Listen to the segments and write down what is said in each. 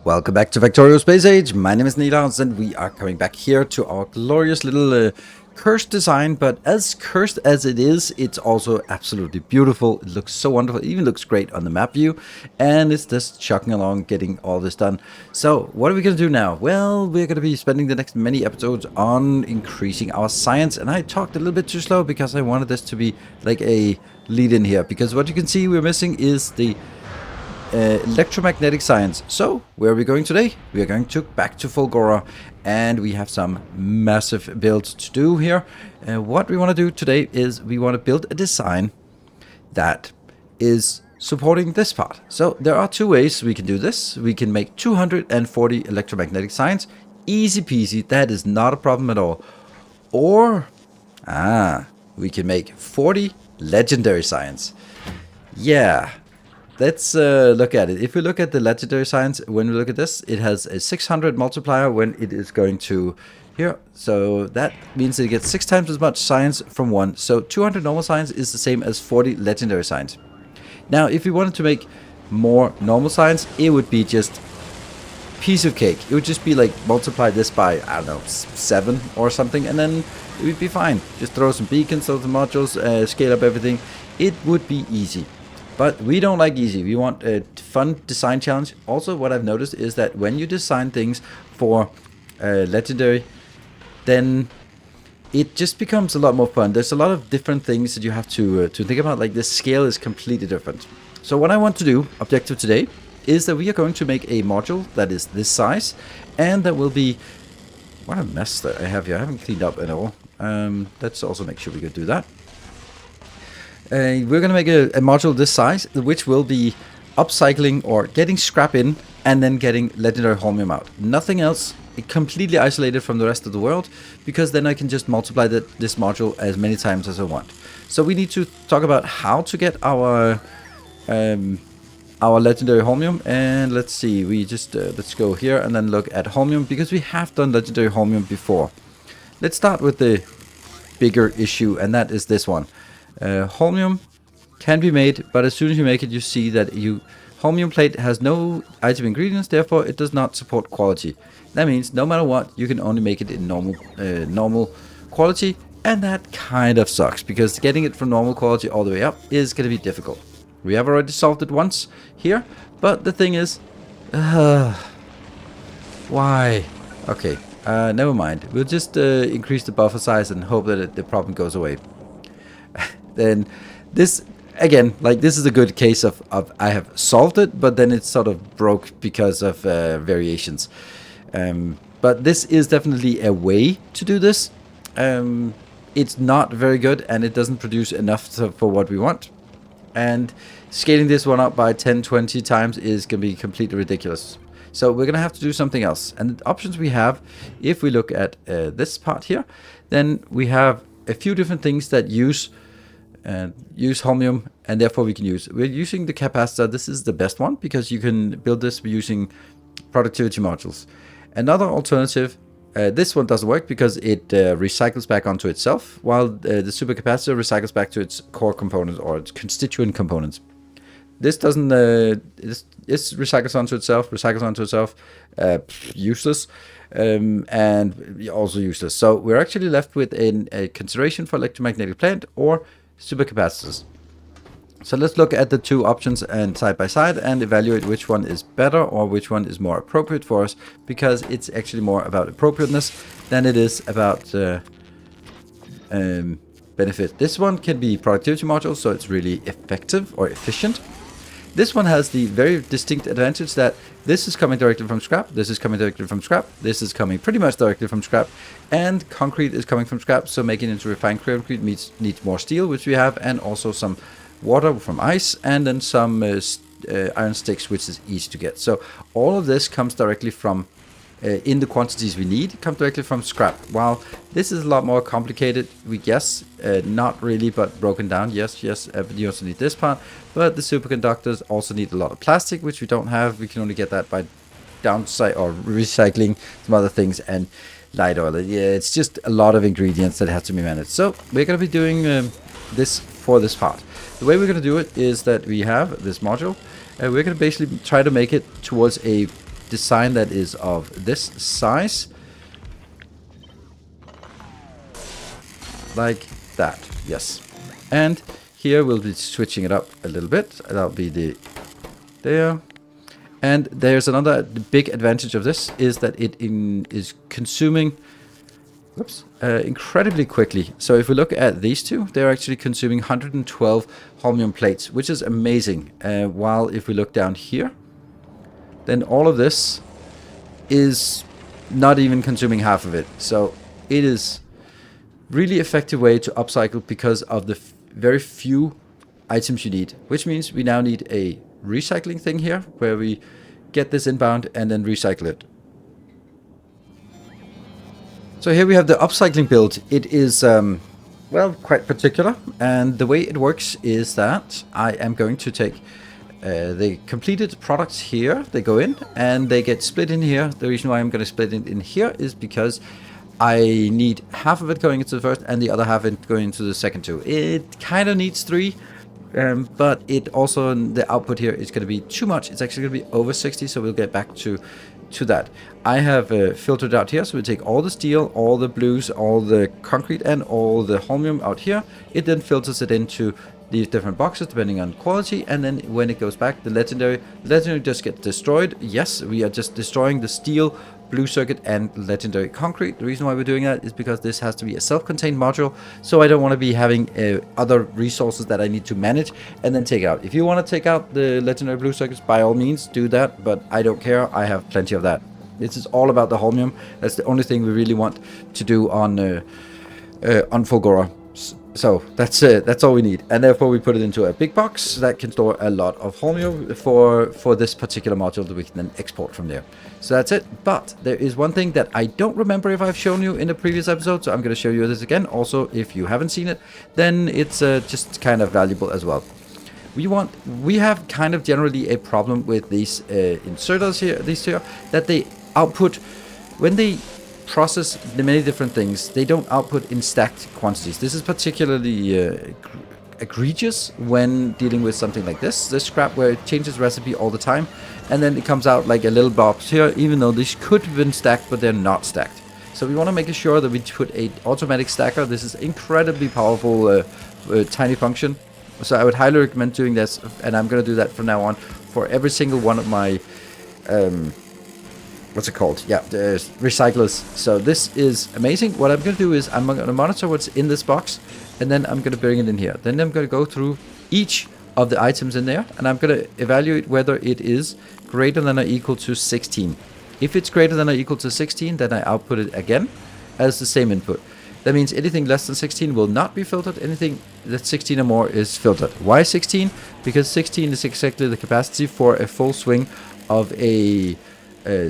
Welcome back to Factorio Space Age. My name is Nilaus, and we are coming back here to our glorious little cursed design. But as cursed as it is, it's also absolutely beautiful. It looks so wonderful. It even looks great on the map view. And it's just chugging along, getting all this done. So what are we going to do now? Well, we're going to be spending the next many episodes on increasing our science. And I talked a little bit too slow because I wanted this to be like a lead in here. Because what you can see we're missing is the electromagnetic science. So, where are we going today? We are going back to Fulgora, and we have some massive builds to do here. What we want to do today is we want to build a design that is supporting this part. So, there are two ways we can do this. We can make 240 electromagnetic science. Easy peasy, that is not a problem at all. Or, we can make 40 legendary science. Yeah. Let's look at it. If we look at the legendary science, when we look at this, it has a 600 multiplier when it is going to here. So that means it gets 6 times as much science from one. So 200 normal science is the same as 40 legendary science. Now, if we wanted to make more normal science, it would be just piece of cake. It would just be like multiply this by, I don't know, 7 or something, and then it would be fine. Just throw some beacons, throw some modules, scale up everything. It would be easy. But we don't like easy. We want a fun design challenge. Also, what I've noticed is that when you design things for legendary, then it just becomes a lot more fun. There's a lot of different things that you have to think about. Like the scale is completely different. So what I want to do, objective today, is that we are going to make a module that is this size, and that will be... What a mess that I have here. I haven't cleaned up at all. Let's also make sure we can do that. We're going to make a module this size, which will be upcycling or getting scrap in and then getting legendary Holmium out. Nothing else, completely isolated from the rest of the world, because then I can just multiply this module as many times as I want. So we need to talk about how to get our legendary Holmium, and let's see, we just let's go here and then look at Holmium, because we have done legendary Holmium before. Let's start with the bigger issue, and that is this one. Holmium can be made, but as soon as you make it, you see that Holmium plate has no item ingredients, therefore it does not support quality. That means no matter what, you can only make it in normal quality, and that kind of sucks, because getting it from normal quality all the way up is going to be difficult. We have already solved it once here, but the thing is, why? Okay, never mind. We'll just increase the buffer size and hope that the problem goes away. Then this, again, like this is a good case of I have solved it, but then it's sort of broke because of variations. But this is definitely a way to do this. It's not very good, and it doesn't produce enough for what we want. And scaling this one up by 10-20 times is going to be completely ridiculous. So we're going to have to do something else. And the options we have, if we look at this part here, then we have a few different things that use Holmium, and therefore we're using the capacitor. This is the best one because you can build this using productivity modules. Another alternative, this one doesn't work because it recycles back onto itself, while the supercapacitor recycles back to its core components or its constituent components. This doesn't, this recycles onto itself, useless, and also useless. So we're actually left with a consideration for electromagnetic plant or supercapacitors. So let's look at the two options and side by side and evaluate which one is better or which one is more appropriate for us, because it's actually more about appropriateness than it is about benefit. This one can be productivity module, so it's really effective or efficient. This one has the very distinct advantage that this is coming directly from scrap, this is coming directly from scrap, this is coming pretty much directly from scrap, and concrete is coming from scrap, so making it into refined concrete needs more steel, which we have, and also some water from ice, and then some iron sticks, which is easy to get. So all of this comes directly from, in the quantities we need, comes directly from scrap. While this is a lot more complicated, we guess, not really, but broken down. Yes, you also need this part, but the superconductors also need a lot of plastic, which we don't have. We can only get that by downside or recycling some other things, and light oil. Yeah, it's just a lot of ingredients that have to be managed. So we're going to be doing this for this part. The way we're going to do it is that we have this module, and we're going to basically try to make it towards a design that is of this size. Like that, yes. And here we'll be switching it up a little bit. That'll be the there. And there's another big advantage of this is that it is consuming incredibly quickly. So if we look at these two, they're actually consuming 112 Holmium plates, which is amazing. While if we look down here, then all of this is not even consuming half of it. So it is really effective way to upcycle because of the very few items you need, which means we now need a recycling thing here where we get this inbound and then recycle it. So here we have the upcycling build. It is well, quite particular, and the way it works is that I am going to take the completed products here. They go in and they get split in here. The reason why I'm going to split it in here is because I need half of it going into the first and the other half going into the second two. It kind of needs 3, but it also, the output here is going to be too much. It's actually going to be over 60, so we'll get back to that. I have filtered out here, so we take all the steel, all the blues, all the concrete, and all the Holmium out here. It then filters it into these different boxes depending on quality, and then when it goes back, the legendary just gets destroyed. Yes, we are just destroying the steel, blue circuit, and legendary concrete. The reason why we're doing that is because this has to be a self-contained module, so I don't want to be having other resources that I need to manage and then take out. If you want to take out the legendary blue circuits, by all means do that, but I don't care. I have plenty of that. This is all about the Holmium. That's the only thing we really want to do on Fulgora. So that's all we need, and therefore we put it into a big box that can store a lot of Holmium for this particular module that we can then export from there. So that's it. But there is one thing that I don't remember if I've shown you in the previous episode, so I'm going to show you this again. Also, if you haven't seen it, then it's just kind of valuable as well. We have kind of generally a problem with these inserters here, these here, that they output when they process the many different things. They don't output in stacked quantities. This is particularly egregious when dealing with something like this scrap, where it changes recipe all the time, and then it comes out like a little box here, even though these could have been stacked, but they're not stacked. So we want to make sure that we put a automatic stacker. This is incredibly powerful tiny function. So I would highly recommend doing this, and I'm going to do that from now on for every single one of my what's it called? Yeah, the recyclers. So this is amazing. What I'm going to do is I'm going to monitor what's in this box, and then I'm going to bring it in here. Then I'm going to go through each of the items in there, and I'm going to evaluate whether it is greater than or equal to 16. If it's greater than or equal to 16, then I output it again as the same input. That means anything less than 16 will not be filtered. Anything that's 16 or more is filtered. Why 16? Because 16 is exactly the capacity for a full swing of a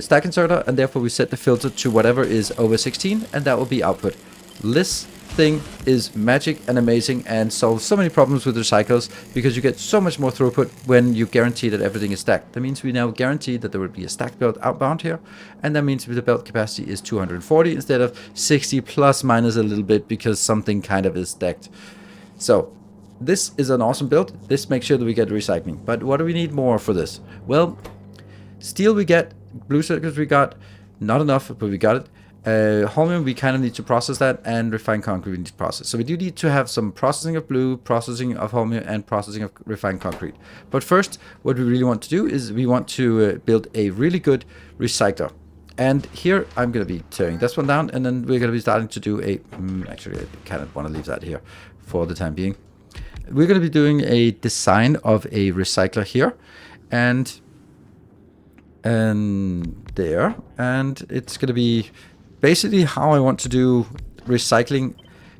stack inserter, and therefore we set the filter to whatever is over 16, and that will be output. This thing is magic and amazing and solves so many problems with recyclers, because you get so much more throughput when you guarantee that everything is stacked. That means we now guarantee that there will be a stacked belt outbound here, and that means the belt capacity is 240 instead of 60 plus minus a little bit because something kind of is stacked. So this is an awesome build. This makes sure that we get recycling. But what do we need more for this? Well, steel we get, blue circuits we got, not enough, but we got it. Holmium, we kind of need to process that, and refined concrete we need to process. So we do need to have some processing of blue, processing of Holmium, and processing of refined concrete. But first, what we really want to do is we want to build a really good recycler. And here I'm going to be tearing this one down, and then we're going to be starting to do a... actually, I kind of want to leave that here for the time being. We're going to be doing a design of a recycler here, and there, and it's going to be basically how I want to do recycling.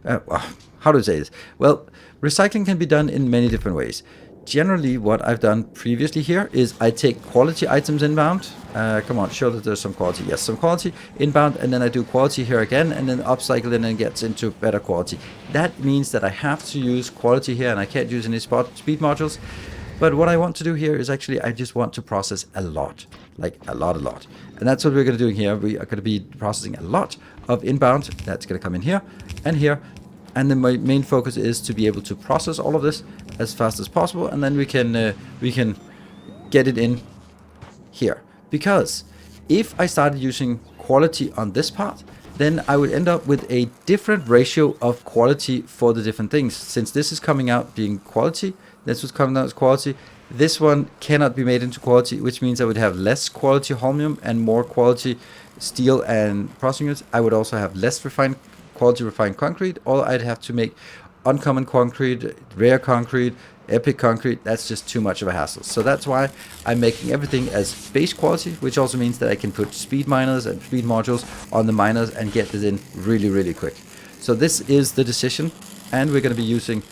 How do I say this? Well, recycling can be done in many different ways. Generally, what I've done previously here is I take quality items inbound. Come on, show that there's some quality. Yes, some quality inbound, and then I do quality here again, and then upcycle it and gets into better quality. That means that I have to use quality here, and I can't use any speed modules. But what I want to do here is actually I just want to process a lot, like a lot. And that's what we're going to do here. We are going to be processing a lot of inbound. That's going to come in here and here. And then my main focus is to be able to process all of this as fast as possible. And then we can get it in here. Because If I started using quality on this part, then I would end up with a different ratio of quality for the different things. Since this is coming out being quality, this was coming out as quality, this one cannot be made into quality, which means I would have less quality Holmium and more quality steel and processing units. I would also have less quality refined concrete, or I'd have to make uncommon concrete, rare concrete, epic concrete. That's just too much of a hassle. So that's why I'm making everything as base quality, which also means that I can put speed miners and speed modules on the miners and get this in really, really quick. So this is the decision, and we're going to be using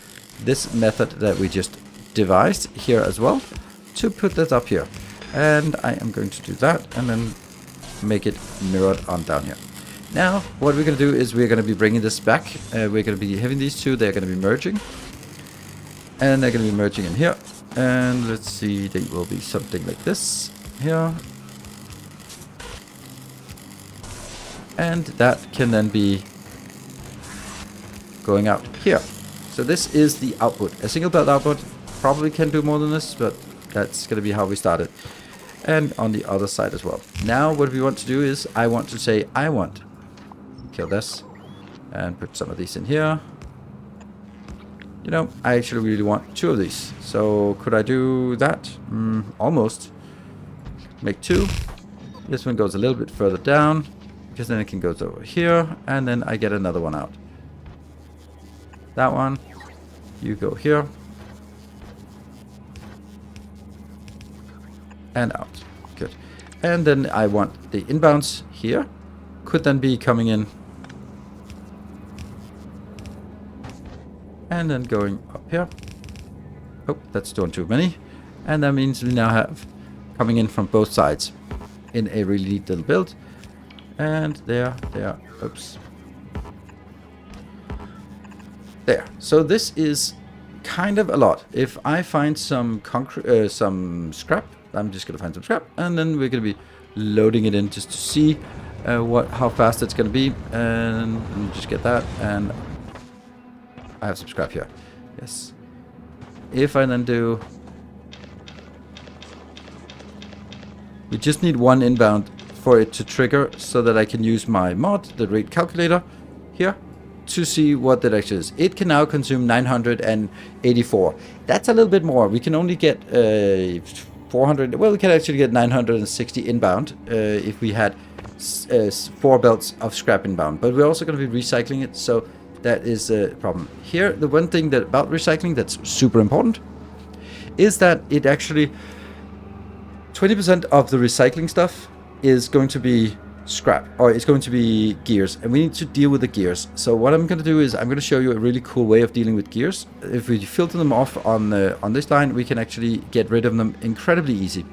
this method that we just devised here as well to put that up here. And I am going to do that and then make it mirrored on down here. Now what we're going to do is we're going to be bringing this back. We're going to be having these two, they're going to be merging. And they're going to be merging in here. And let's see, they will be something like this here. And that can then be going out here. So this is the output. A single belt output probably can do more than this, but that's going to be how we started. And on the other side as well. Now what we want to do is I want to say I want kill this and put some of these in here. You know, I actually really want 2 of these. So could I do that? Almost. Make 2. This one goes a little bit further down, because then it can go over here, and then I get another one out. That one. You go here. And out. Good. And then I want the inbounds here. Could then be coming in. And then going up here. Oh, that's doing too many. And that means we now have coming in from both sides in a really neat little build. And there, oops. There. So this is kind of a lot. If I find some concrete, some scrap, I'm just gonna find some scrap, and then we're gonna be loading it in just to see how fast it's gonna be, and just get that. And I have some scrap here. Yes. If I then do... We just need 1 inbound for it to trigger so that I can use my mod, the rate calculator, here to see what that actually is. It can now consume 984. That's a little bit more. We can only get 400... Well, we can actually get 960 inbound if we had 4 belts of scrap inbound. But we're also going to be recycling it, so... That is a problem. Here, the one thing that about recycling that's super important is that it actually 20% of the recycling stuff is going to be scrap, or it's going to be gears, and we need to deal with the gears. So what I'm going to do is I'm going to show you a really cool way of dealing with gears. If we filter them off on this line, we can actually get rid of them incredibly easy.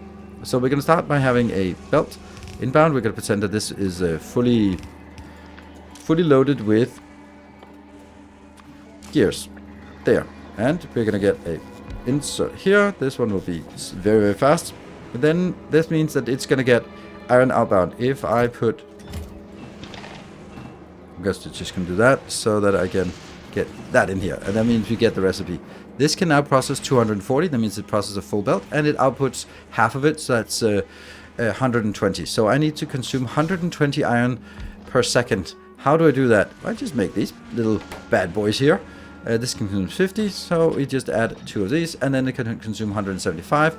So we're going to start by having a belt inbound. We're going to pretend that this is fully loaded with gears there, and we're gonna get a insert here. This one will be very, very fast, but then this means that it's gonna get iron outbound. If I put, I guess it's just gonna do that so that I can get that in here, and that means we get the recipe. This can now process 240. That means it processes a full belt, and it outputs half of it, so that's 120. So I need to consume 120 iron per second. How do I do that? I just make these little bad boys here. This can consume 50, so we just add 2 of these, and then it can consume 175.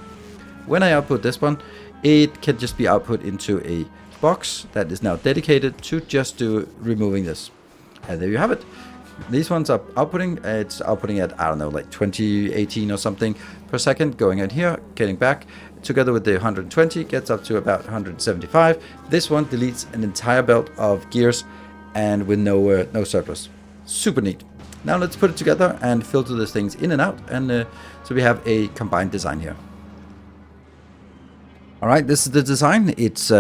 When I output this one, it can just be output into a box that is now dedicated to just do removing this. And there you have it. These ones are outputting. It's outputting at, I don't know, like 2018 or something per second, going in here, getting back. Together with the 120, gets up to about 175. This one deletes an entire belt of gears and with no surplus. Super neat. Now let's put it together and filter these things in and out, and so we have a combined design here. Alright, this is the design. It's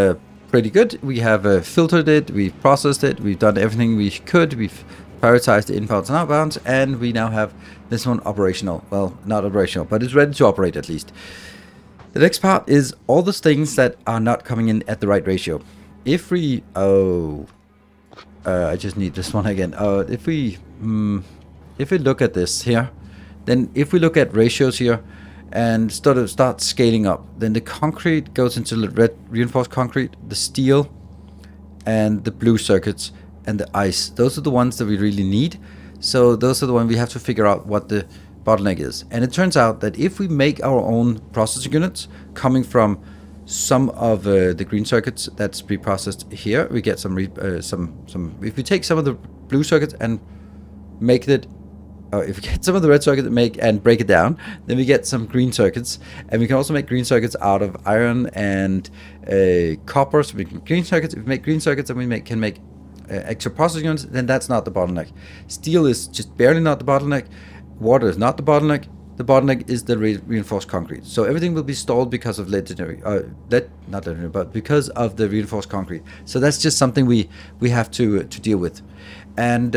pretty good. We have filtered it, we've processed it, we've done everything we could, we've prioritized the inbounds and outbounds, and we now have this one operational. Well, not operational, but it's ready to operate at least. The next part is all those things that are not coming in at the right ratio. If we... I just need this one again. If we look at this here, then if we look at ratios here, and start scaling up. Then the concrete goes into the red reinforced concrete, the steel, and the blue circuits, and the ice. Those are the ones that we really need. So those are the ones we have to figure out what the bottleneck is. And it turns out that if we make our own processing units coming from some of the green circuits that's pre-processed here, we get some. If we take some of the blue circuits and make it, or if we get some of the red circuits and break it down, then we get some green circuits, and we can also make green circuits out of iron and copper. So we make green circuits. If we make green circuits, and we can make extra processing units, then that's not the bottleneck. Steel is just barely not the bottleneck. Water is not the bottleneck. The bottleneck is the reinforced concrete. So everything will be stalled because of but because of the reinforced concrete. So that's just something we have to deal with, and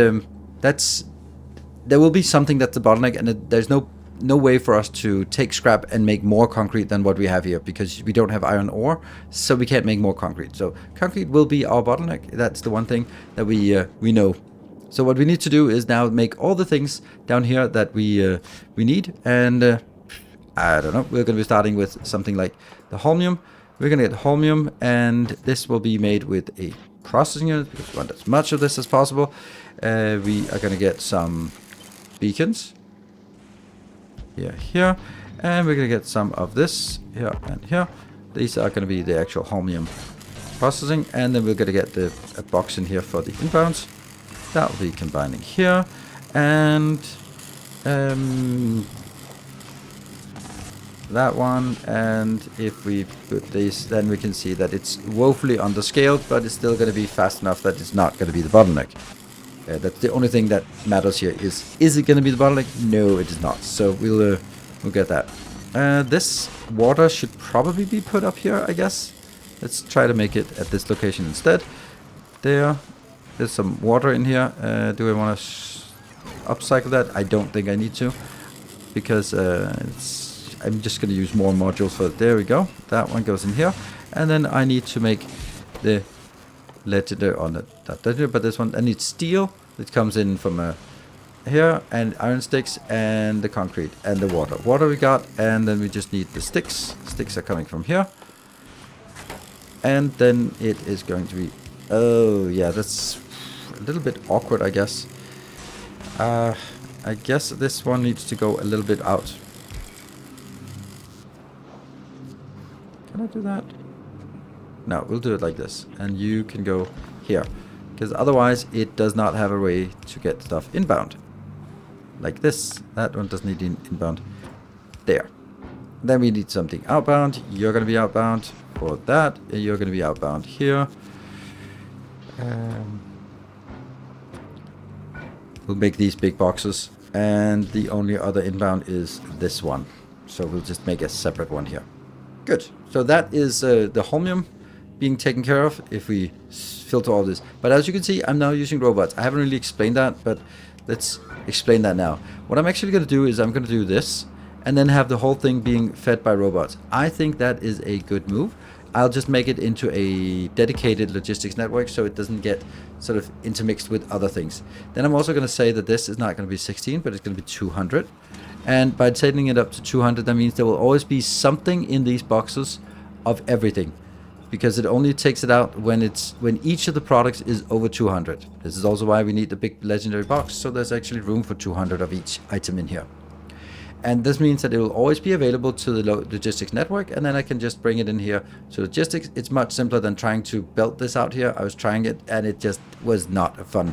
there will be something that's the bottleneck, and there's no way for us to take scrap and make more concrete than what we have here, because we don't have iron ore, so we can't make more concrete. So concrete will be our bottleneck. That's the one thing that we know. So what we need to do is now make all the things down here that we need, and I don't know. We're going to be starting with something like the holmium. We're going to get holmium, and this will be made with a processing unit because we want as much of this as possible. We are going to get some beacons here, and we're going to get some of this here and here. These are going to be the actual holmium processing, and then we're going to get a box in here for the inbounds. That will be combining here, and that one. And if we put this, then we can see that it's woefully underscaled, but it's still going to be fast enough that it's not going to be the bottleneck. That's the only thing that matters here. Is it going to be the bottleneck? No, it is not. So we'll get that. This water should probably be put up here, I guess. Let's try to make it at this location instead. There's some water in here. Do I want to upcycle that? I don't think I need to, because I'm just going to use more modules for it. There we go. That one goes in here, and then I need to make the legendary on it. But this one, I need steel. It comes in from here, and iron sticks, and the concrete, and the water. Water we got, and then we just need the sticks. Sticks are coming from here, and then it is going to be. Oh yeah, that's a little bit awkward, I guess. I guess this one needs to go a little bit out. Can I do that? No, we'll do it like this, and you can go here, because otherwise it does not have a way to get stuff inbound. Like this. That one doesn't need inbound. There. Then we need something outbound. You're going to be outbound for that. You're going to be outbound here. We'll make these big boxes, and the only other inbound is this one. So we'll just make a separate one here. Good. So that is the holmium being taken care of if we filter all this. But as you can see, I'm now using robots. I haven't really explained that, but let's explain that now. What I'm actually going to do is I'm going to do this, and then have the whole thing being fed by robots. I think that is a good move. I'll just make it into a dedicated logistics network so it doesn't get sort of intermixed with other things. Then I'm also going to say that this is not going to be 16, but it's going to be 200. And by setting it up to 200, that means there will always be something in these boxes of everything, because it only takes it out when each of the products is over 200. This is also why we need the big legendary box, so there's actually room for 200 of each item in here. And this means that it will always be available to the logistics network, and then I can just bring it in here to logistics. It's much simpler than trying to belt this out here. I was trying it, and it just was not a fun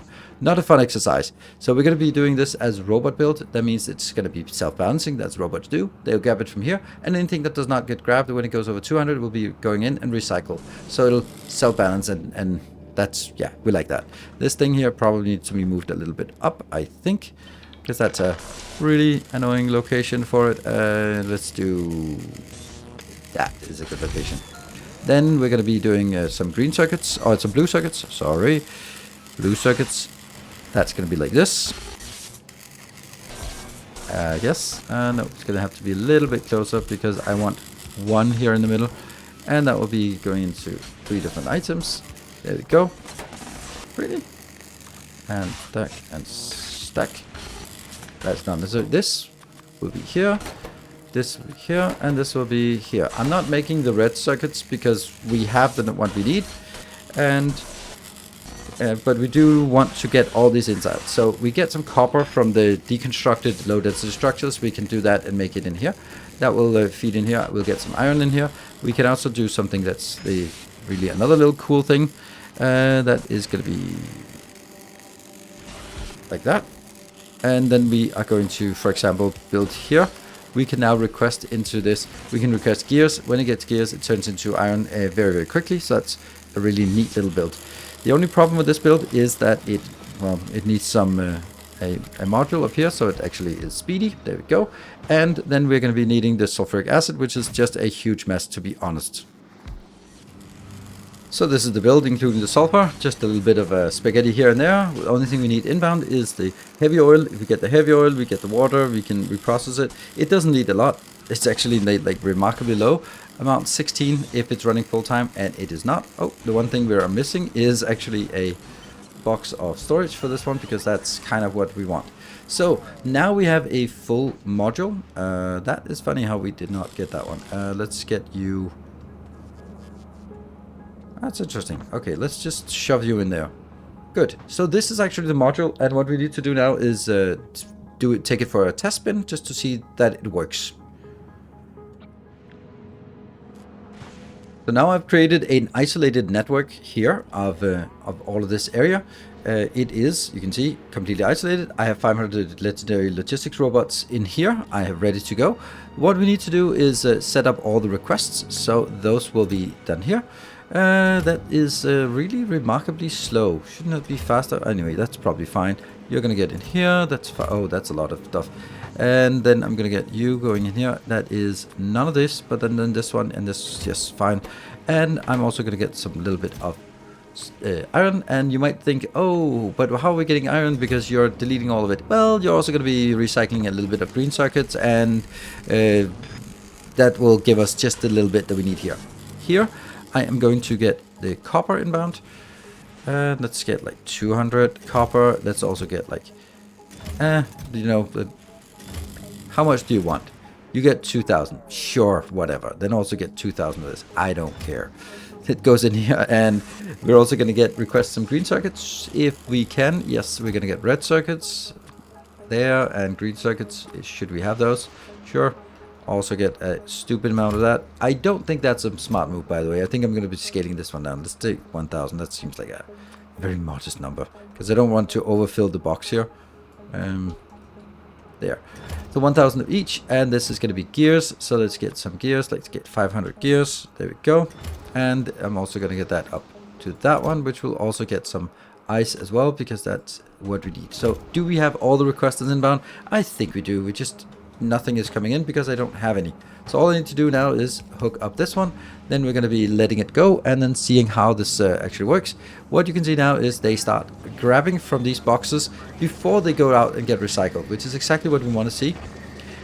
exercise. So we're going to be doing this as robot build. That means it's going to be self-balancing. That's what robots do. They'll grab it from here, and anything that does not get grabbed when it goes over 200 will be going in and recycle. So it'll self-balance, and that's, yeah, we like that. This thing here probably needs to be moved a little bit up, I think, because that's a really annoying location for it. Let's do that. Is a good location. Then we're going to be doing some green circuits, or some blue circuits. Sorry, blue circuits. That's going to be like this. Yes. No, it's going to have to be a little bit closer because I want one here in the middle, and that will be going into 3 different items. There we go. Really, and stack and stack. That's done. So this will be here. this here, and this will be here. I'm not making the red circuits because we have the what we need, and but we do want to get all these inside. So we get some copper from the deconstructed low density structures. We can do that and make it in here. That will feed in here. We'll get some iron in here. We can also do something that's really another little cool thing. That is going to be like that. And then we are going to, for example, build here. We can now request into this. We can request gears. When it gets gears, it turns into iron very, very quickly. So that's a really neat little build. The only problem with this build is that it needs some a module up here, so it actually is speedy. There we go. And then we're going to be needing the sulfuric acid, which is just a huge mess, to be honest. So this is the build, including the sulfur. Just a little bit of spaghetti here and there. The only thing we need inbound is the heavy oil. If we get the heavy oil, we get the water. We can reprocess it. It doesn't need a lot. It's actually like remarkably low. Amount 16 if it's running full time, and it is not. Oh, the one thing we are missing is actually a box of storage for this one, because that's kind of what we want. So now we have a full module. That is funny how we did not get that one. Let's get you. That's interesting. Okay, let's just shove you in there. Good. So this is actually the module, and what we need to do now is take it for a test spin just to see that it works. So now I've created an isolated network here of all of this area. It is, you can see, completely isolated. I have 500 legendary logistics robots in here. I have ready to go. What we need to do is set up all the requests. So those will be done here. That is really remarkably slow. Shouldn't it be faster? Anyway, that's probably fine. You're gonna get in here. That's oh, that's a lot of stuff. And then I'm gonna get you going in here. That is none of this, but then this one and this, yes, fine. And I'm also gonna get some little bit of iron. And you might think, oh, but how are we getting iron? Because you're deleting all of it. Well, you're also gonna be recycling a little bit of green circuits, and that will give us just a little bit that we need here. Here, I am going to get the copper inbound. And let's get like 200 copper. Let's also get like, you know, how much do you want? You get 2,000. Sure, whatever. Then also get 2,000 of this. I don't care. It goes in here, and we're also going to request some green circuits if we can. Yes, we're going to get red circuits there and green circuits. Should we have those? Sure. Also get a stupid amount of that. I don't think that's a smart move, by the way. I think I'm going to be scaling this one down. Let's take 1,000. That seems like a very modest number, because I don't want to overfill the box here. There. So 1,000 of each, and this is going to be gears. So let's get some gears. Let's get 500 gears. There we go. And I'm also going to get that up to that one, which will also get some ice as well, because that's what we need. So do we have all the requests inbound? I think we do. We just, nothing is coming in because I don't have any. So all I need to do now is hook up this one. Then we're going to be letting it go and then seeing how this actually works. What you can see now is they start grabbing from these boxes before they go out and get recycled, which is exactly what we want to see.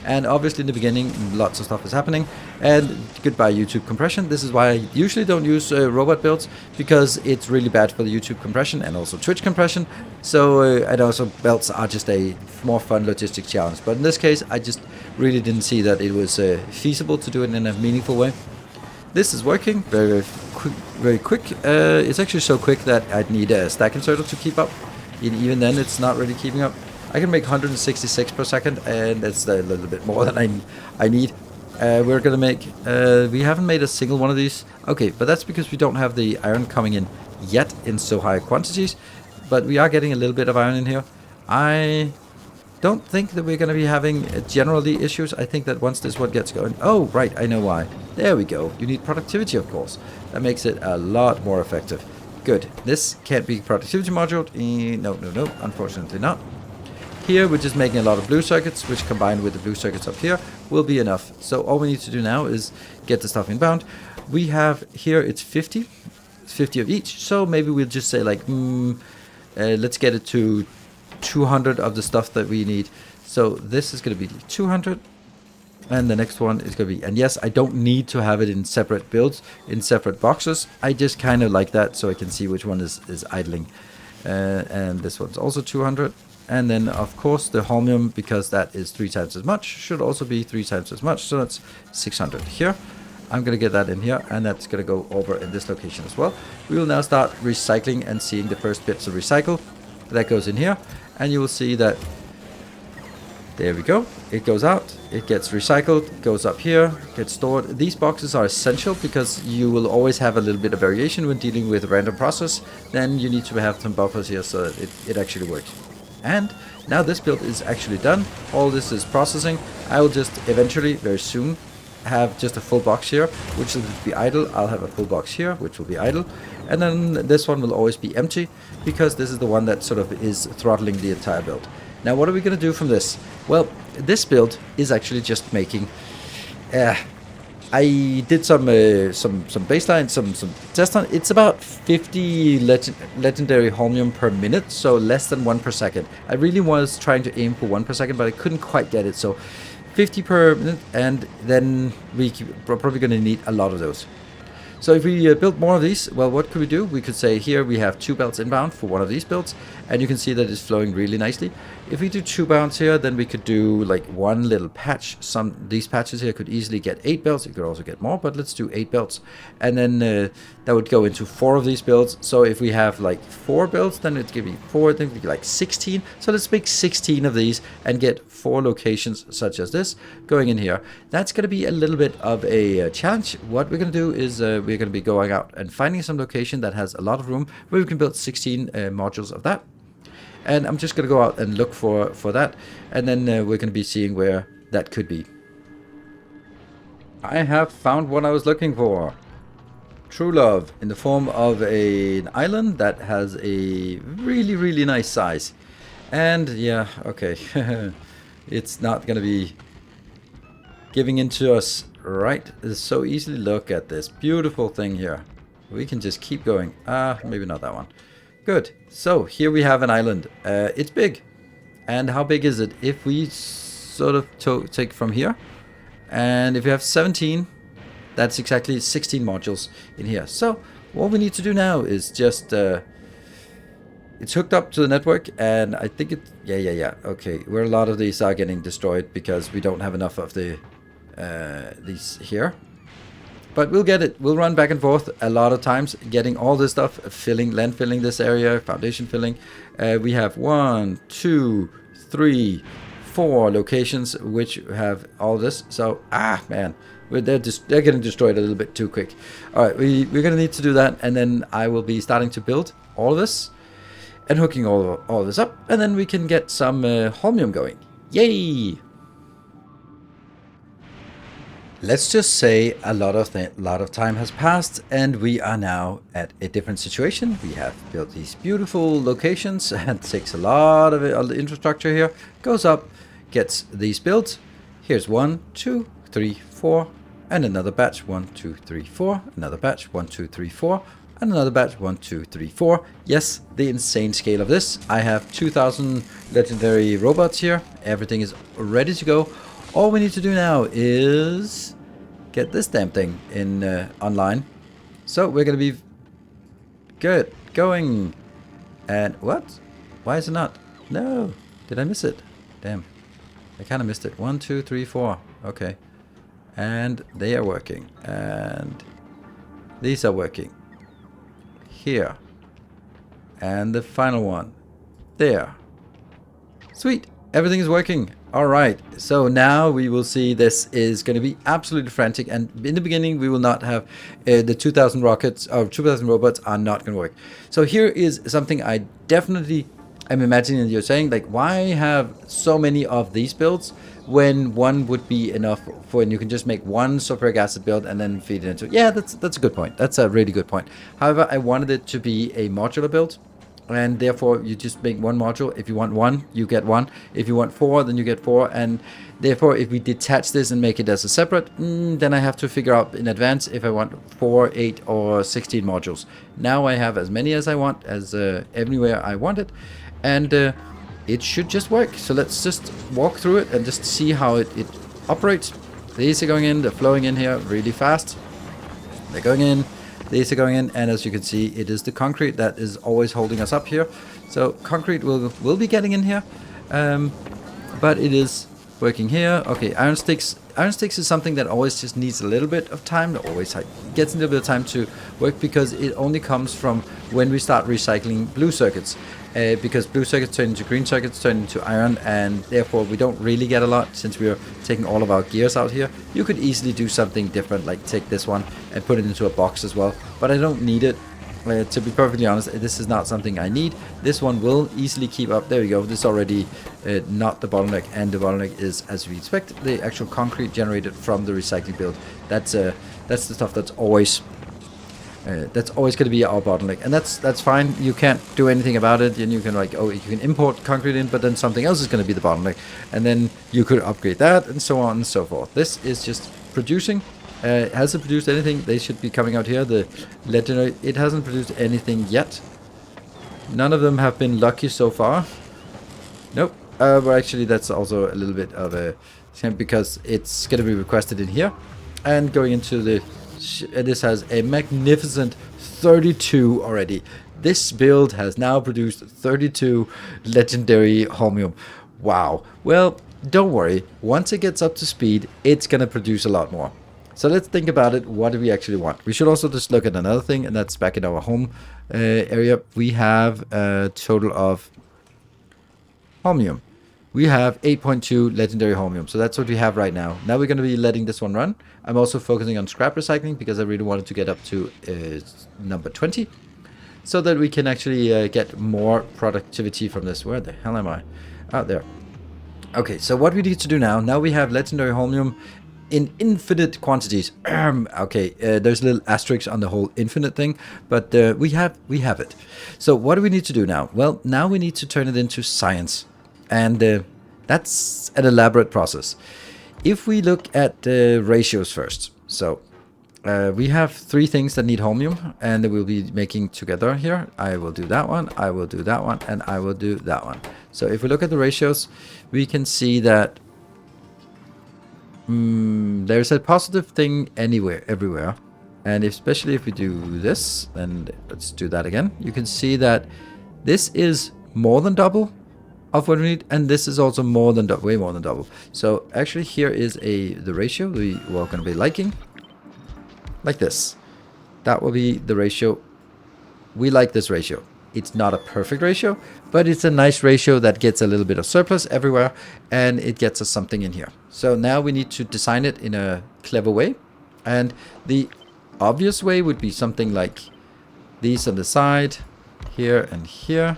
And obviously in the beginning, lots of stuff is happening. And goodbye YouTube compression. This is why I usually don't use robot builds, because it's really bad for the YouTube compression and also Twitch compression. So, and also belts are just a more fun logistics challenge. But in this case, I just really didn't see that it was feasible to do it in a meaningful way. This is working very quick. It's actually so quick that I'd need a stack inserter to keep up. Even then, it's not really keeping up. I can make 166 per second, and that's a little bit more than I need. We're gonna make, we haven't made a single one of these. Okay, but that's because we don't have the iron coming in yet in so high quantities. But we are getting a little bit of iron in here. I don't think that we're gonna be having generally issues. I think that once this one gets going, oh, right, I know why. There we go. You need productivity, of course. That makes it a lot more effective. Good. This can't be productivity module. No, unfortunately not. Here we're just making a lot of blue circuits, which combined with the blue circuits up here will be enough. So all we need to do now is get the stuff inbound. We have here, it's 50 of each. So maybe we'll just say like, let's get it to 200 of the stuff that we need. So this is going to be 200. And the next one is going to be, and yes, I don't need to have it in separate builds, in separate boxes. I just kind of like that so I can see which one is idling. And this one's also 200. And then of course the Holmium, because that is 3 times as much, should also be 3 times as much. So that's 600 here. I'm going to get that in here, and that's going to go over in this location as well. We will now start recycling and seeing the first bits of recycle. That goes in here, and you will see that, there we go. It goes out, it gets recycled, goes up here, gets stored. These boxes are essential because you will always have a little bit of variation when dealing with a random process. Then you need to have some buffers here so that it actually works. And now this build is actually done. All this is processing. I will just eventually, very soon, have just a full box here, which will be idle. I'll have a full box here, which will be idle. And then this one will always be empty, because this is the one that sort of is throttling the entire build. Now, what are we going to do from this? Well, this build is actually just making... I did some baseline, some test on. It's about 50 legendary Holmium per minute, so less than 1 per second. I really was trying to aim for 1 per second, but I couldn't quite get it. So 50 per minute, and then we're probably going to need a lot of those. So if we build more of these, well, what could we do? We could say here we have 2 belts inbound for one of these builds, and you can see that it's flowing really nicely. If we do 2 bounds here, then we could do like 1 little patch. These patches here could easily get 8 belts. You could also get more, but let's do 8 belts. And then that would go into 4 of these builds. So if we have like 4 builds, then it'd give me 4, then it'd be like 16. So let's make 16 of these and get 4 locations such as this going in here. That's going to be a little bit of a challenge. What we're going to do is we're going to be going out and finding some location that has a lot of room where we can build 16 modules of that. And I'm just going to go out and look for that. And then we're going to be seeing where that could be. I have found what I was looking for. True love in the form of an island that has a really, really nice size. And yeah, okay. It's not going to be giving in to us, right? It's so easily. Look at this beautiful thing here. We can just keep going. Maybe not that one. Good. So here we have an island. It's big. And how big is it? If we sort of take from here, and if you have 17, that's exactly 16 modules in here. So what we need to do now is just it's hooked up to the network, and I think it yeah okay, where a lot of these are getting destroyed because we don't have enough of the these here. But we'll get it. We'll run back and forth a lot of times, getting all this stuff, land filling this area, foundation filling. We have 1, 2, 3, 4 locations which have all this. So, man, they're getting destroyed a little bit too quick. All right, we're going to need to do that, and then I will be starting to build all of this and hooking all of this up, and then we can get some Holmium going. Yay! Let's just say a lot of time has passed, and we are now at a different situation. We have built these beautiful locations, and it takes a lot of infrastructure here. Goes up, gets these built. Here's 1, 2, 3, 4, and another batch. 1, 2, 3, 4. Another batch. 1, 2, 3, 4. And another batch. 1, 2, 3, 4. Yes, the insane scale of this. I have 2,000 legendary robots here. Everything is ready to go. All we need to do now is get this damn thing in online. So we're gonna be good going. And what? Why is it not? No, did I miss it? Damn, I kind of missed it. 1, 2, 3, 4. Okay, and they are working, and these are working here, and the final one there. Sweet, everything is working. All right, so now we will see this is going to be absolutely frantic, and in the beginning we will not have the 2,000 rockets or 2,000 robots are not going to work. So here is something I definitely am imagining you're saying, like, why have so many of these builds when one would be enough for, and you can just make one sulfuric acid build and then feed it into it. Yeah, that's a good point. That's a really good point. However, I wanted it to be a modular build. And therefore you just make one module. If you want 1, you get 1. If you want 4, then you get 4. And therefore if we detach this and make it as a separate, then I have to figure out in advance if I want 4, 8 or 16 modules. Now I have as many as I want, as everywhere I want it, and it should just work. So let's just walk through it and just see how it operates. These are going in, they're flowing in here really fast. They're going in, These are going in, and as you can see, it is the concrete that is always holding us up here. So concrete will be getting in here, but it is working here. Okay, iron sticks. Iron sticks is something that always just needs a little bit of time. Always gets a little bit of time to work because it only comes from when we start recycling blue circuits. Because blue circuits turn into green circuits, turn into iron, and therefore we don't really get a lot since we are taking all of our gears out here. You could easily do something different, like take this one and put it into a box as well, but I don't need it. To be perfectly honest, this is not something I need. This one will easily keep up. There we go. This is already not the bottleneck, and the bottleneck is, as we expect, the actual concrete generated from the recycling build. That's the stuff that's always going to be our bottleneck, and that's fine. You can't do anything about it, and you can you can import concrete in, but then something else is going to be the bottleneck, and then you could upgrade that, and so on and so forth. This is just producing. Has it produced anything? They should be coming out here. The legendary, it hasn't produced anything yet. None of them have been lucky so far. Nope. But actually, that's also a little bit of a shame because it's going to be requested in here, and going into the. This has a magnificent 32 already. This build has now produced 32 legendary Holmium. Wow. Well, don't worry. Once it gets up to speed, it's going to produce a lot more. So let's think about it. What do we actually want? We should also just look at another thing, and that's back in our home area. We have a total of Holmium. We have 8.2 legendary Holmium. So that's what we have right now. Now we're going to be letting this one run. I'm also focusing on scrap recycling because I really wanted to get up to number 20. So that we can actually get more productivity from this. Where the hell am I? Out there. Okay, so what we need to do now we have legendary Holmium in infinite quantities. Okay, there's a little asterisk on the whole infinite thing, but we have it. So what do we need to do now? Well, now we need to turn it into science, and that's an elaborate process. If we look at the ratios first, so we have 3 things that need Holmium, and we'll be making together here. I will do that one, I will do that one, and I will do that one. So if we look at the ratios, we can see that there's a positive thing everywhere, and especially if we do this, and let's do that again, you can see that this is more than double of what we need, and this is also way more than double. So actually here is the ratio we are going to be liking, like this. That will be the ratio. We like this ratio. It's not a perfect ratio, but it's a nice ratio that gets a little bit of surplus everywhere, and it gets us something in here. So now we need to design it in a clever way, and the obvious way would be something like these on the side, here and here,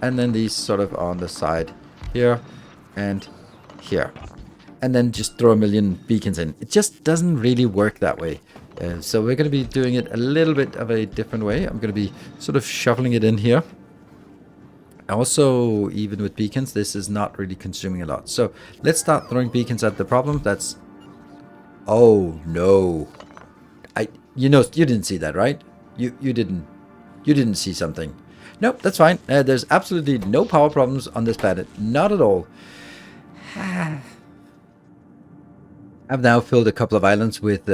and then these sort of on the side here and here, and then just throw a million beacons in. It just doesn't really work that way. So we're going to be doing it a little bit of a different way. I'm going to be sort of shuffling it in here. Also, even with beacons, this is not really consuming a lot. So let's start throwing beacons at the problem. That's... Oh, no. You didn't see that, right? You didn't see something. Nope, that's fine. There's absolutely no power problems on this planet. Not at all. I've now filled a couple of islands with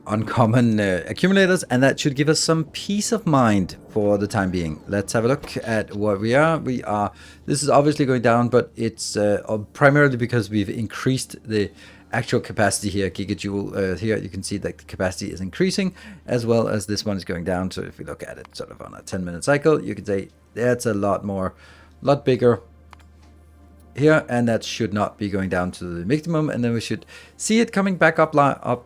uncommon accumulators, and that should give us some peace of mind for the time being. Let's have a look at what we are. This is obviously going down, but it's primarily because we've increased the actual capacity here, gigajoule. Here you can see that the capacity is increasing, as well as this one is going down. So if we look at it sort of on a 10-minute cycle, you can say that's a lot bigger here, and that should not be going down to the maximum, and then we should see it coming back up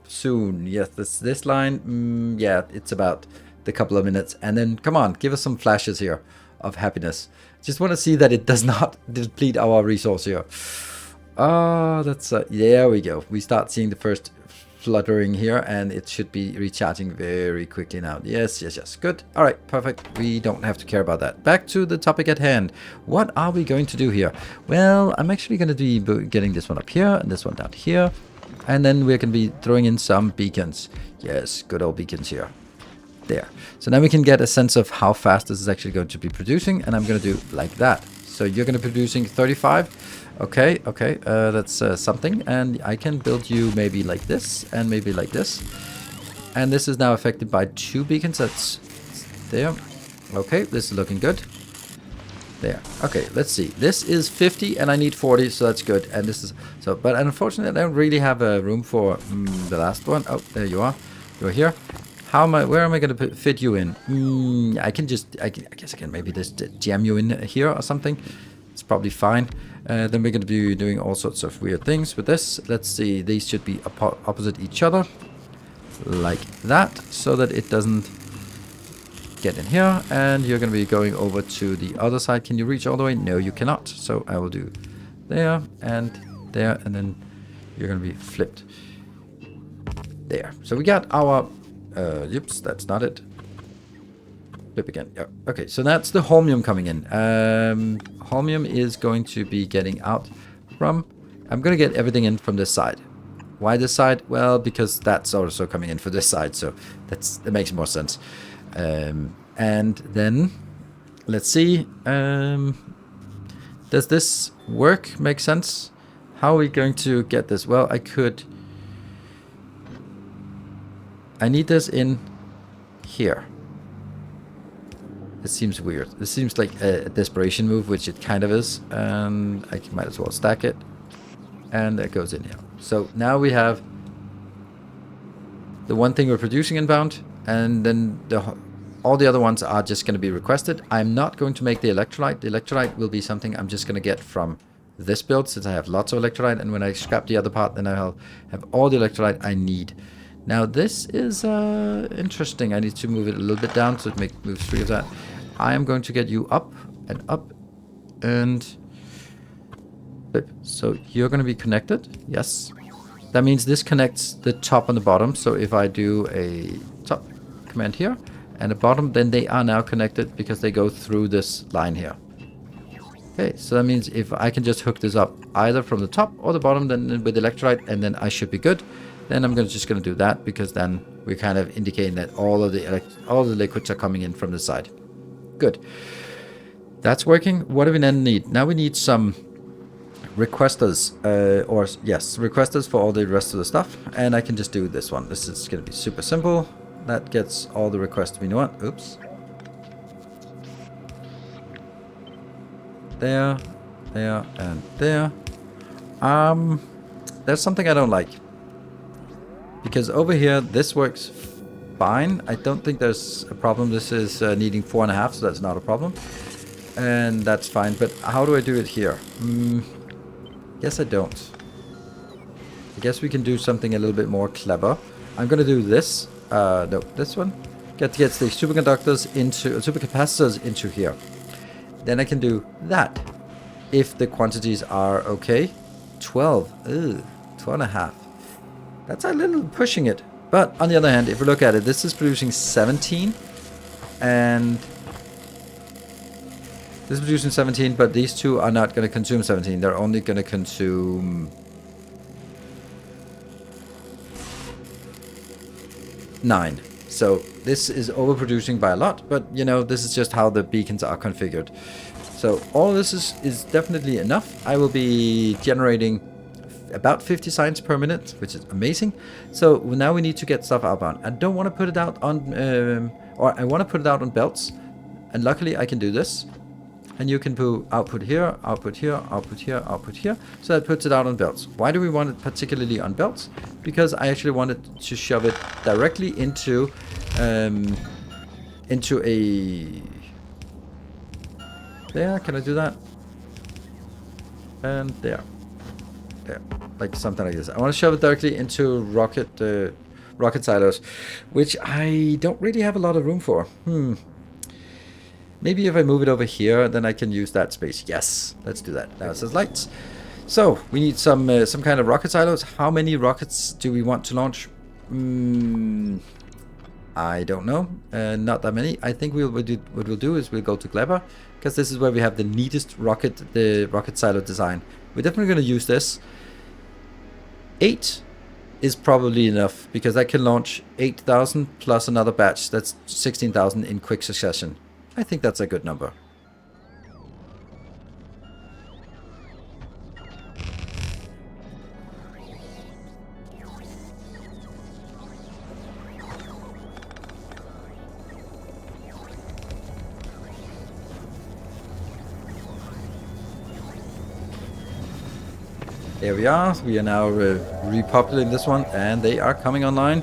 soon. Yes, this line, yeah, it's about the couple of minutes, and then come on, give us some flashes here of happiness. Just want to see that it does not deplete our resource here. Oh, that's there we go. We start seeing the first fluttering here, and it should be recharging very quickly now. Yes, good. All right, perfect. We don't have to care about that. Back to the topic at hand. What are we going to do here? Well, I'm actually going to be getting this one up here and this one down here, and then we're going to be throwing in some beacons. Yes, good old beacons here. There. So now we can get a sense of how fast this is actually going to be producing, and I'm going to do like that. So you're going to be producing 35. Okay, that's something, and I can build you maybe like this and maybe like this. And this is now affected by 2 beacons. That's there. Okay, this is looking good. There. Okay, let's see. This is 50 and I need 40, so that's good. And this is so, but unfortunately I don't really have a room for the last one. Oh, there you are. You're here. Where am I going to fit you in? I guess I can maybe just jam you in here or something. It's probably fine. Then we're going to be doing all sorts of weird things with this. Let's see. These should be opposite each other. Like that. So that it doesn't get in here. And you're going to be going over to the other side. Can you reach all the way? No, you cannot. So I will do there and there. And then you're going to be flipped. There. So we got our... Oops, that's not it. Flip again. Yeah. Okay, so that's the Holmium coming in. Holmium is going to be getting out from... I'm going to get everything in from this side. Why this side? Well, because that's also coming in for this side, so that makes more sense. And then, let's see. Does this work? Make sense? How are we going to get this? Well, I need this in here. It seems weird. This seems like a desperation move, which it kind of is. And I might as well stack it. And it goes in here. So now we have the one thing we're producing inbound. And then all the other ones are just going to be requested. I'm not going to make the electrolyte. The electrolyte will be something I'm just going to get from this build, since I have lots of electrolyte. And when I scrap the other part, then I'll have all the electrolyte I need. Now this is interesting. I need to move it a little bit down so it moves free of that. I am going to get you up and flip. So you're going to be connected. Yes. That means this connects the top and the bottom. So if I do a top command here and a bottom, then they are now connected because they go through this line here. Okay, so that means if I can just hook this up either from the top or the bottom, then with electrolyte, and then I should be good. Then I'm just going to do that, because then we're kind of indicating that all the liquids are coming in from the side. Good. That's working. What do we then need? Now we need some requesters, requesters for all the rest of the stuff. And I can just do this one. This is going to be super simple. That gets all the requests we want. Oops. There, and there. There's something I don't like. Because over here, this works fine. I don't think there's a problem. This is needing 4.5, so that's not a problem. And that's fine. But how do I do it here? Guess I don't. I guess we can do something a little bit more clever. I'm going to do this. No, this one. Gets the supercapacitors into here. Then I can do that. If the quantities are okay. 12. Ugh, 12.5. That's a little pushing it. But on the other hand, if we look at it, this is producing 17. And this is producing 17, but these two are not going to consume 17. They're only going to consume 9. So this is overproducing by a lot, but you know, this is just how the beacons are configured. So all this is definitely enough. I will be generating about 50 signs per minute, which is amazing. So now we need to get stuff outbound. I don't want to put it out on, or I want to put it out on belts. And luckily I can do this. And you can put output here, output here, output here, output here. So that puts it out on belts. Why do we want it particularly on belts? Because I actually wanted to shove it directly into a... There, can I do that? And there. There, like something like this. I want to shove it directly into rocket silos, which I don't really have a lot of room for. Maybe if I move it over here, then I can use that space. Yes, let's do that. Now it says lights. So we need some kind of rocket silos. How many rockets do we want to launch? I don't know. Not that many. I think what we'll do is we'll go to Clever, because this is where we have the neatest the rocket silo design. We're definitely going to use this. 8 is probably enough, because I can launch 8,000 plus another batch. That's 16,000 in quick succession. I think that's a good number. There we are. We are now repopulating this one, and they are coming online.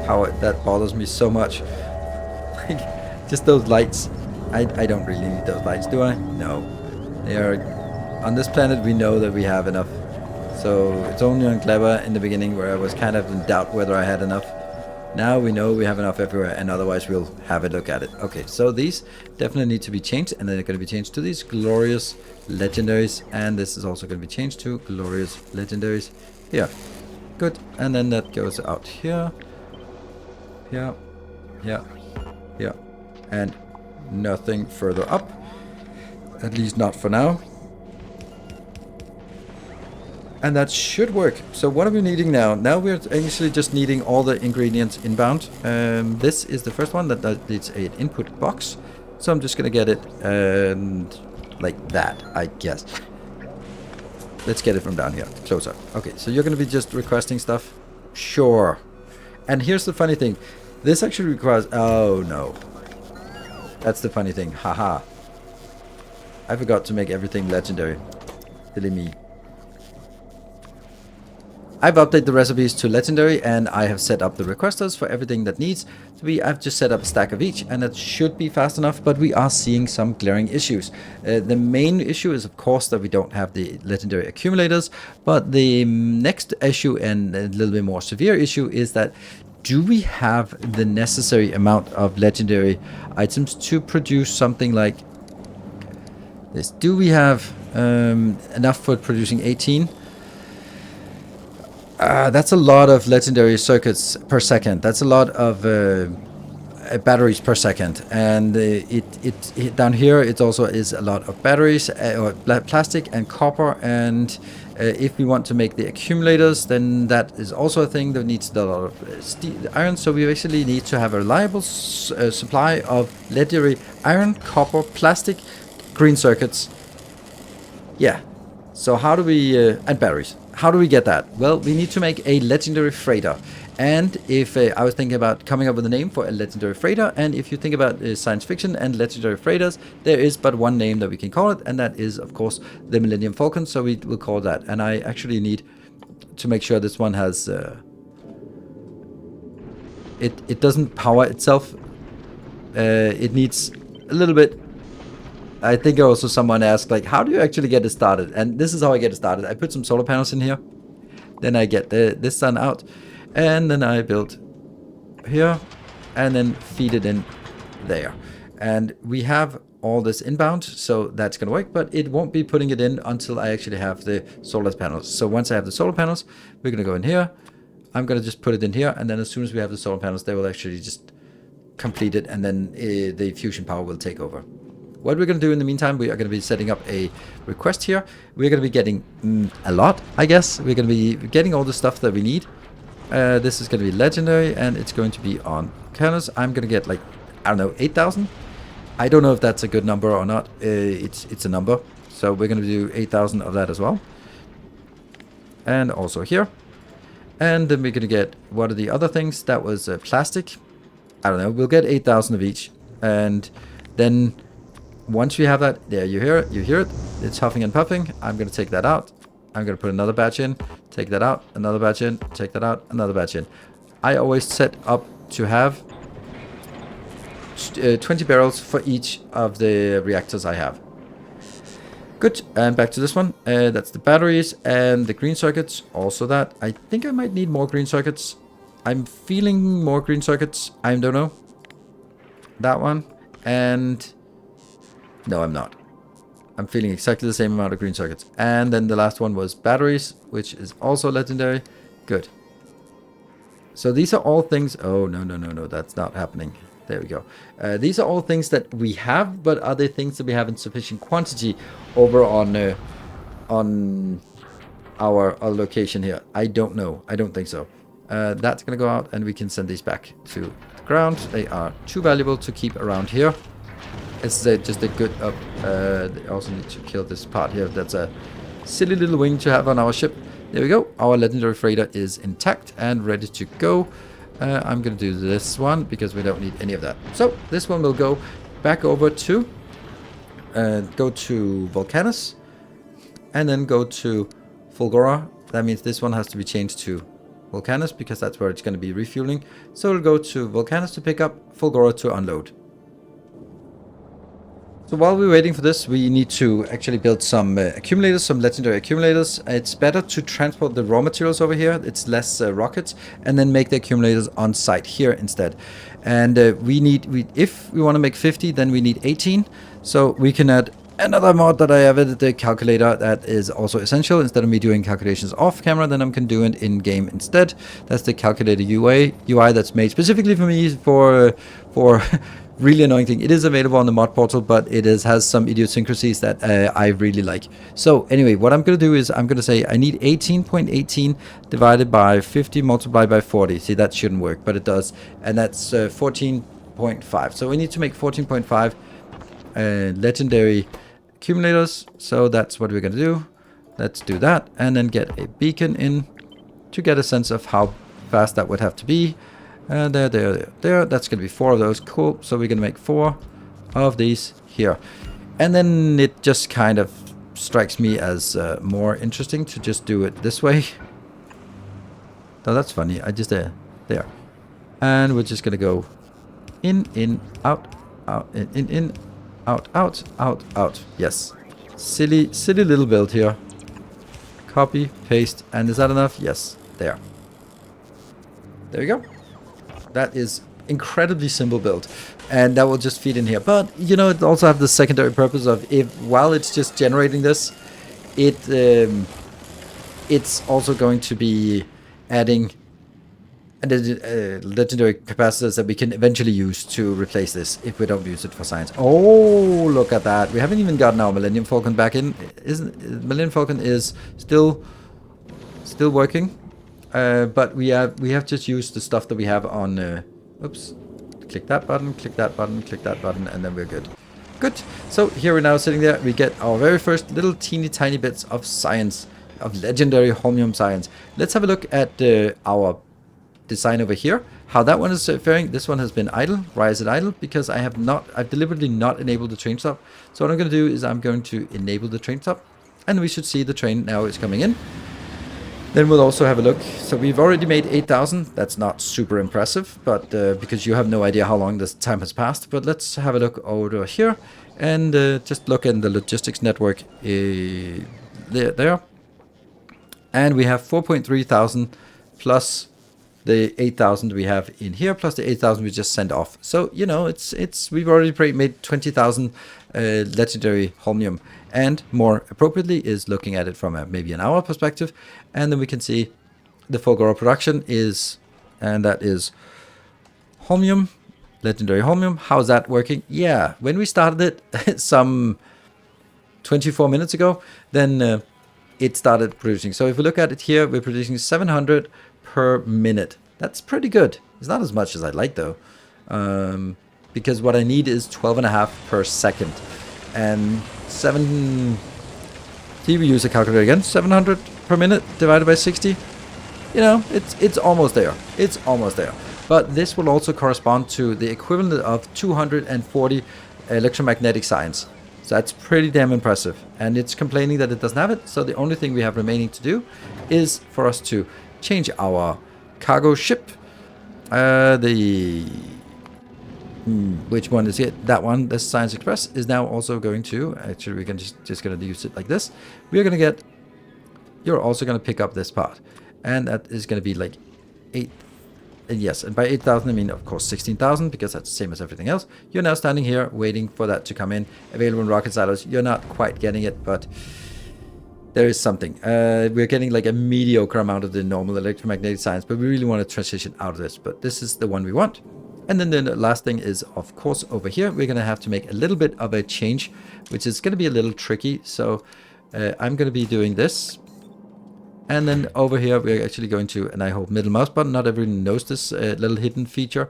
How that bothers me so much. Like, just those lights. I don't really need those lights, do I? No. They are... On this planet, we know that we have enough. So it's only on Clever in the beginning where I was kind of in doubt whether I had enough. Now we know we have enough everywhere, and otherwise we'll have a look at it. Okay, so these definitely need to be changed, and then they're going to be changed to these glorious legendaries, and this is also going to be changed to glorious legendaries. Here, good, and then that goes out here, here, here, here, and nothing further up, at least not for now. And that should work. So what are we needing now? Now we're actually just needing all the ingredients inbound. This is the first one that needs an input box. So I'm just going to get it like that, I guess. Let's get it from down here. Closer. Okay, so you're going to be just requesting stuff? Sure. And here's the funny thing. This actually requires... Oh, no. That's the funny thing. Haha. I forgot to make everything legendary. Silly me. I've updated the recipes to legendary, and I have set up the requesters for everything that needs to be. I've just set up a stack of each, and that should be fast enough, but we are seeing some glaring issues. The main issue is, of course, that we don't have the legendary accumulators, but the next issue, and a little bit more severe issue, is that do we have the necessary amount of legendary items to produce something like this? Do we have enough for producing 18? That's a lot of legendary circuits per second. That's a lot of batteries per second, and it down here it also is a lot of batteries or plastic and copper. And if we want to make the accumulators, then that is also a thing that needs a lot of iron. So we actually need to have a reliable supply of legendary iron, copper, plastic, green circuits. Yeah. So how do we and batteries? How do we get that? Well, we need to make a legendary freighter. And if I was thinking about coming up with a name for a legendary freighter, and if you think about science fiction and legendary freighters, there is but one name that we can call it, and that is, of course, the Millennium Falcon. So we will call that. And I actually need to make sure this one has... it doesn't power itself. It needs a little bit... I think also someone asked, like, how do you actually get it started? And this is how I get it started. I put some solar panels in here. Then I get this sun out. And then I build here. And then feed it in there. And we have all this inbound. So that's going to work. But it won't be putting it in until I actually have the solar panels. So once I have the solar panels, we're going to go in here. I'm going to just put it in here. And then as soon as we have the solar panels, they will actually just complete it. And then the fusion power will take over. What we're going to do in the meantime, we are going to be setting up a request here. We're going to be getting a lot, I guess. We're going to be getting all the stuff that we need. This is going to be legendary, and it's going to be on canvas. I'm going to get, like, I don't know, 8,000? I don't know if that's a good number or not. It's a number. So we're going to do 8,000 of that as well. And also here. And then we're going to get, what are the other things? That was plastic. I don't know. We'll get 8,000 of each. And then... once we have that, there, you hear it, it's huffing and puffing. I'm going to take that out. I'm going to put another batch in, take that out, another batch in, take that out, another batch in. I always set up to have 20 barrels for each of the reactors I have. Good, and back to this one. That's the batteries and the green circuits, also that. I think I might need more green circuits. I'm feeling more green circuits. I don't know. That one, and... no, I'm not. I'm feeling exactly the same amount of green circuits. And then the last one was batteries, which is also legendary. Good. So these are all things... oh, no, that's not happening. There we go. These are all things that we have, but are they things that we have in sufficient quantity over on our location here? I don't know. I don't think so. That's going to go out, and we can send these back to the ground. They are too valuable to keep around here. It's just a good up. They also need to kill this part here. That's a silly little wing to have on our ship. There we go. Our legendary freighter is intact and ready to go. I'm going to do this one because we don't need any of that. So this one will go back over to go to Volcanus, and then go to Fulgora. That means this one has to be changed to Volcanus because that's where it's going to be refueling. So we'll go to Volcanus to pick up, Fulgora to unload. So while we're waiting for this, we need to actually build some accumulators, some legendary accumulators. It's better to transport the raw materials over here. It's less rockets, and then make the accumulators on site here instead. And if we want to make 50, then we need 18. So we can add another mod that I added, the calculator, that is also essential. Instead of me doing calculations off camera, then I can do it in game instead. That's the calculator UI that's made specifically for me for really annoying thing. It is available on the mod portal, but it has some idiosyncrasies that I really like. So anyway, what I'm going to do is I'm going to say I need 18.18 divided by 50 multiplied by 40. See, that shouldn't work, but it does. And that's 14.5. So we need to make 14.5 legendary accumulators. So that's what we're going to do. Let's do that and then get a beacon in to get a sense of how fast that would have to be. There. That's going to be 4 of those. Cool. So we're going to make 4 of these here. And then it just kind of strikes me as more interesting to just do it this way. Oh, that's funny. I just there. And we're just going to go in, out, in, out. Yes. Silly little build here. Copy, paste. And is that enough? Yes. There we go. That is incredibly simple build, and that will just feed in here. But you know, it also have the secondary purpose of while it's just generating this, it's also going to be adding legendary capacitors that we can eventually use to replace this if we don't use it for science. Oh, look at that! We haven't even gotten our Millennium Falcon back in. Millennium Falcon is still working. But we have just used the stuff that we have on, oops, click that button, and then we're good. Good. So here we're now sitting there. We get our very first little teeny tiny bits of science, of legendary Holmium science. Let's have a look at our design over here, how that one is faring. This one has been idle. Why is it idle? Because I've deliberately not enabled the train stop. So what I'm going to do is I'm going to enable the train stop, and we should see the train now is coming in. Then we'll also have a look. So we've already made 8,000. That's not super impressive, but because you have no idea how long this time has passed. But let's have a look over here and just look in the logistics network there. And we have 4.3 thousand plus the 8,000 we have in here, plus the 8,000 we just sent off. So, you know, we've already made 20,000 legendary Holmium. And more appropriately is looking at it from maybe an hour perspective. And then we can see the Fulgora production is, and that is Holmium, legendary Holmium. How's that working? Yeah, when we started it some 24 minutes ago, then it started producing. So if we look at it here, we're producing 700 per minute. That's pretty good. It's not as much as I'd like though, because what I need is 12.5 per second. And we use a calculator again, 700 per minute divided by 60. You know, it's almost there. It's almost there. But this will also correspond to the equivalent of 240 electromagnetic science. So that's pretty damn impressive. And it's complaining that it doesn't have it. So the only thing we have remaining to do is for us to change our cargo ship. Which one is it? That one, the Science Express, is now also going to, actually we can just going to use it like this. We're going to get, you're also going to pick up this part. And that is going to be like 8, and yes, and by 8,000 I mean of course 16,000, because that's the same as everything else. You're now standing here waiting for that to come in. Available in rocket silos. You're not quite getting it, but there is something. We're getting like a mediocre amount of the normal electromagnetic science, but we really want to transition out of this. But this is the one we want. And then the last thing is, of course, over here, we're going to have to make a little bit of a change, which is going to be a little tricky. So I'm going to be doing this. And then over here, we're actually going to, and I hold middle mouse button. Not everyone knows this little hidden feature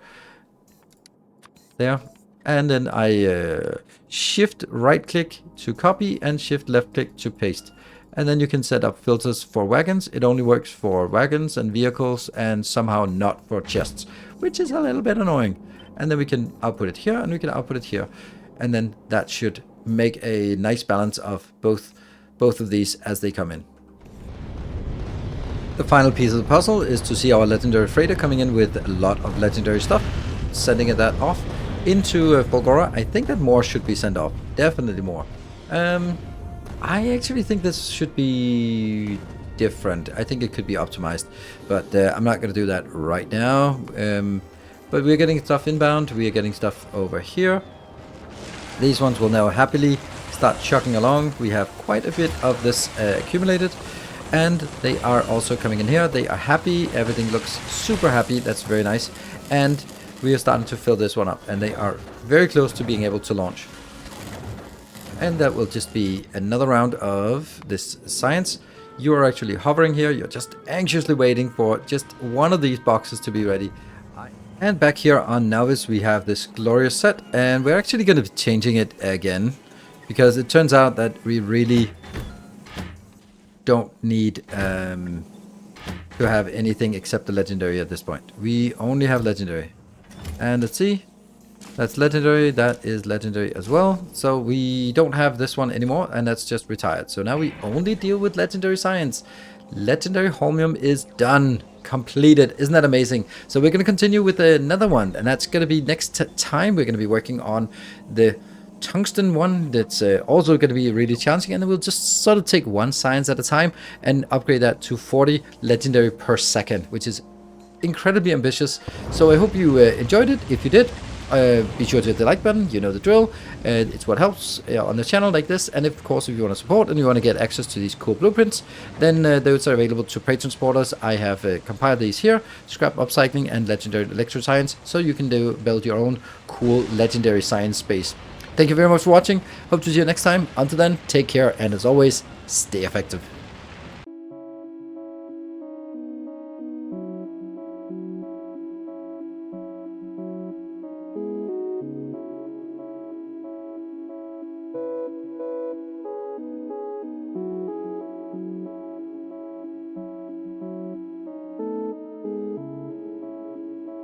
there. And then I shift right click to copy and shift left click to paste. And then you can set up filters for wagons. It only works for wagons and vehicles and somehow not for chests, which is a little bit annoying. And then we can output it here and we can output it here. And then that should make a nice balance of both both of these as they come in. The final piece of the puzzle is to see our legendary freighter coming in with a lot of legendary stuff, sending that off into Fulgora. I think that more should be sent off, definitely more. I actually think this should be different. I think it could be optimized, but I'm not going to do that right now. But we're getting stuff inbound, we are getting stuff over here. These ones will now happily start chugging along. We have quite a bit of this accumulated, and they are also coming in here. They are happy, everything looks super happy, that's very nice. And we are starting to fill this one up, and they are very close to being able to launch. And that will just be another round of this science. You are actually hovering here, you're just anxiously waiting for just one of these boxes to be ready. And back here on Nilaus we have this glorious set, and we're actually going to be changing it again, because it turns out that we really don't need to have anything except the legendary at this point. We only have legendary. And let's see, that's legendary, that is legendary as well. So we don't have this one anymore, and that's just retired. So now we only deal with legendary science. Legendary Holmium is done, completed. Isn't that amazing? So we're going to continue with another one, and that's going to be next time. We're going to be working on the tungsten one. That's also going to be really challenging, and then we'll just sort of take one science at a time and upgrade that to 40 legendary per second, which is incredibly ambitious. So I hope you enjoyed it. If you did, be sure to hit the like button, you know the drill. It's what helps on the channel like this. And of course, if you want to support and you want to get access to these cool blueprints, then those are available to patron supporters. I have compiled these here: scrap upcycling and legendary electro science, so you can build your own cool legendary science space. Thank you very much for watching. Hope to see you next time. Until then, take care, and as always, stay effective.